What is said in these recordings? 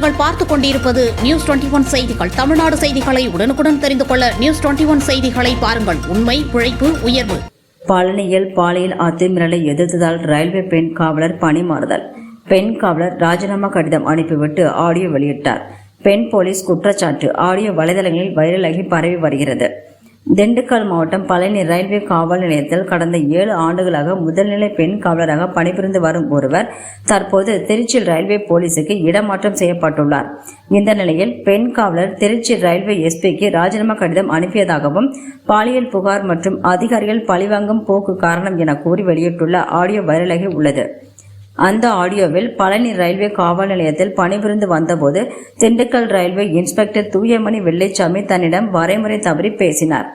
நீங்கள் பார்த்துக் கொண்டிருப்பது நியூஸ் 21 செய்திகள். தமிழ்நாடு செய்திகளை உடனுக்குடன் தெரிந்து கொள்ள நியூஸ் 21 செய்திகளை பாருங்கள். உண்மை, உழைப்பு, உயர்வு. பழனியில் பாலியல் அத்துமீறலை எதிர்த்ததால் ரயில்வே பெண் காவலர் பணி மாறுதல். பெண் காவலர் ராஜினாமா கடிதம் அனுப்பிவிட்டு ஆடியோ வெளியிட்டார். பெண் போலீஸ் குற்றச்சாட்டு ஆடியோ வலைதளங்களில் வைரலாகி பரவி வருகிறது. திண்டுக்கல் மாவட்டம் பழனி ரயில்வே காவல் நிலையத்தில் கடந்த 7 ஆண்டுகளாக முதல்நிலை பெண் காவலராக பணிபுரிந்து வரும் ஒருவர் தற்போது திருச்சி ரயில்வே போலீசுக்கு இடமாற்றம் செய்யப்பட்டுள்ளார். இந்த நிலையில் பெண் காவலர் திருச்சி ரயில்வே எஸ்பிக்கு ராஜினாமா கடிதம் அனுப்பியதாகவும் பாலியல் புகார் மற்றும் அதிகாரிகள் பழிவாங்கும் போக்கு காரணம் என கூறி வெளியிட்டுள்ள ஆடியோ வைரலாகி உள்ளது. அந்த ஆடியோவில் பழனி ரயில்வே காவல் நிலையத்தில் பணிபுரிந்து வந்தபோது திண்டுக்கல் ரயில்வே இன்ஸ்பெக்டர் தூயமணி வெள்ளைச்சாமி தன்னிடம் வரைமுறை தவறி பேசினார்.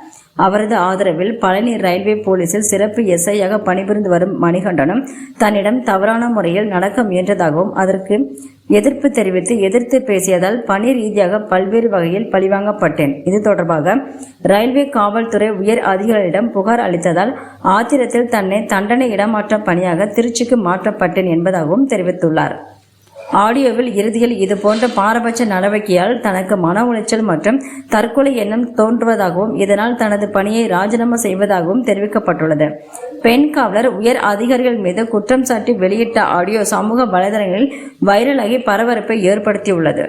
அவரது ஆதரவில் பழனி ரயில்வே போலீசில் சிறப்பு எஸ்ஐயாக பணிபுரிந்து வரும் மணிகண்டனும் தன்னிடம் தவறான முறையில் நடக்க முயன்றதாகவும் அதற்கு எதிர்ப்பு தெரிவித்து எதிர்த்து பேசியதால் பணி ரீதியாக பல்வேறு வகையில் பழிவாங்கப்பட்டேன். இது தொடர்பாக ரயில்வே காவல்துறை உயர் அதிகாரிகளிடம் புகார் அளித்ததால் ஆத்திரத்தில் தன்னை தண்டனை இடமாற்ற பணியாக திருச்சிக்கு மாற்றப்பட்டேன் என்பதாகவும் தெரிவித்துள்ளார். ஆடியோவில் இறுதியில் இதுபோன்ற பாரபட்ச நடவடிக்கையால் தனக்கு மன உளைச்சல் மற்றும் தற்கொலை எண்ணம் தோன்றுவதாகவும் இதனால் தனது பணியை ராஜினாமா செய்வதாகவும் தெரிவிக்கப்பட்டுள்ளது. பெண் காவலர் உயர் அதிகாரிகள் மீது குற்றம் சாட்டி வெளியிட்ட ஆடியோ சமூக வலைதளங்களில் வைரலாகி பரபரப்பை ஏற்படுத்தியுள்ளது.